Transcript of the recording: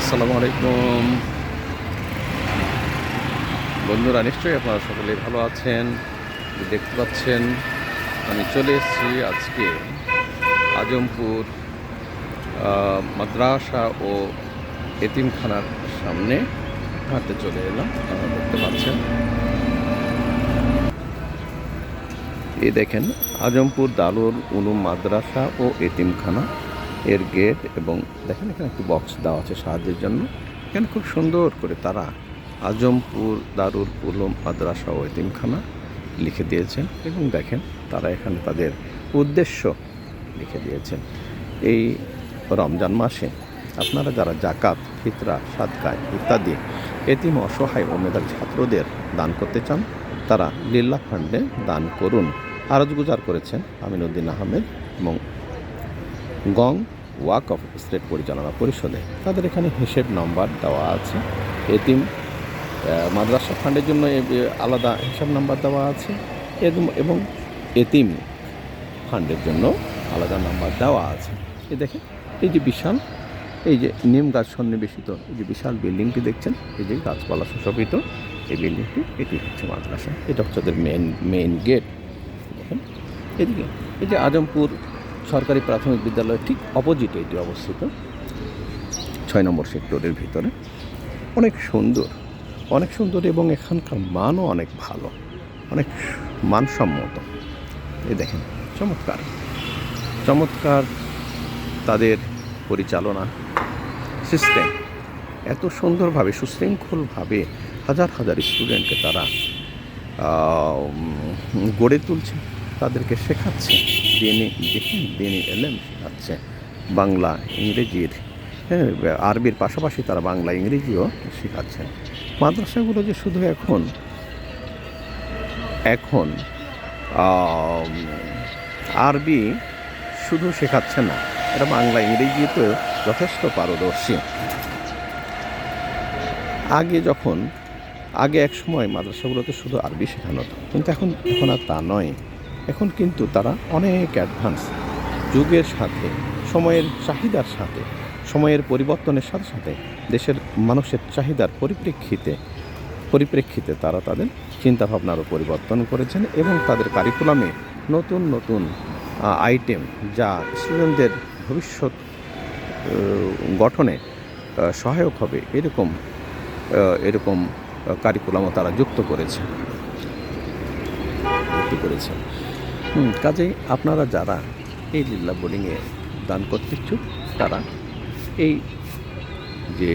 আসসালামু আলাইকুম বন্ধুরা, নিশ্চয়ই আপনারা সকলে ভালো আছেন। দেখতে পাচ্ছেন আমি চলে এসেছি আজকে আজমপুর মাদ্রাসা ও এতিমখানার সামনে হাঁটতে চলে এলাম। আপনারা দেখতে পাচ্ছেন, এই দেখেন আজমপুর দারুল উলুম মাদ্রাসা ও এতিমখানা এর গেট, এবং দেখেন এখানে একটি বক্স দেওয়া আছে সাহায্যের জন্য। এখানে খুব সুন্দর করে তারা আজমপুর দারুল উলুম মাদ্রাসা ও এতিমখানা লিখে দিয়েছেন, এবং দেখেন তারা এখানে তাদের উদ্দেশ্য লিখে দিয়েছেন। এই রমজান মাসে আপনারা যারা জাকাত, ফিতরা, সাদকা ইত্যাদি এতিম, অসহায় ও মেধাবী ছাত্রদের দান করতে চান, তারা লিল্লাহ ফান্ডে দান করুন। আরজগুজার করেছেন আমিনুদ্দিন আহমেদ এবং গং ওয়াকফ স্টেট পরিচালনা পরিষদে। তাদের এখানে হিসেব নাম্বার দেওয়া আছে। এতিম মাদ্রাসা ফান্ডের জন্য আলাদা হিসাব নাম্বার দেওয়া আছে, এবং এতিম ফান্ডের জন্য আলাদা নাম্বার দেওয়া আছে। দেখেন এই যে বিশাল, এই যে নিম গাছ সন্নিবেশিত এই যে বিশাল বিল্ডিংটি দেখছেন, এই যে গাছপালা সুশোভিত এই বিল্ডিংটি, এটি হচ্ছে মাদ্রাসা। এটা হচ্ছে ওদের মেইন গেট। দেখেন এদিকে এই যে আজমপুর সরকারি প্রাথমিক বিদ্যালয়ের ঠিক অপোজিটে এটি অবস্থিত, 6 নম্বর সেক্টরের ভিতরে। অনেক সুন্দর এবং এখানকার মানও অনেক ভালো, অনেক মানসম্মত। এই দেখেন চমৎকার তাদের পরিচালনা সিস্টেম। এত সুন্দরভাবে সুশৃঙ্খলভাবে হাজার স্টুডেন্টকে তারা গড়ে তুলছে, তাদেরকে শেখাচ্ছে দিনী এলেম শেখাচ্ছে, বাংলা ইংরেজির, আরবির পাশাপাশি তারা বাংলা ইংরেজিও শেখাচ্ছেন। মাদ্রাসাগুলো যে শুধু এখন আরবি শুধু শেখাচ্ছে না, এরা বাংলা ইংরেজিতে যথেষ্ট পারদর্শী। আগে এক সময় মাদ্রাসাগুলোতে শুধু আরবি শেখানো হতো, কিন্তু এখন আর তা নয়। এখন কিন্তু তারা অনেক অ্যাডভান্স, যুগের সাথে, সময়ের চাহিদার সাথে, সময়ের পরিবর্তনের সাথে সাথে দেশের মানুষের চাহিদার পরিপ্রেক্ষিতে তারা তাদের চিন্তাভাবনারও পরিবর্তন করেছেন, এবং তাদের কারিকুলামে নতুন আইটেম, যা স্টুডেন্টদের ভবিষ্যৎ গঠনে সহায়ক হবে, এরকম কারিকুলামও তারা যুক্ত করেছে। কাজেই আপনারা যারা এই লিল্লাহ বোর্ডিংয়ে দান করতে ইচ্ছুক, তারা এই যে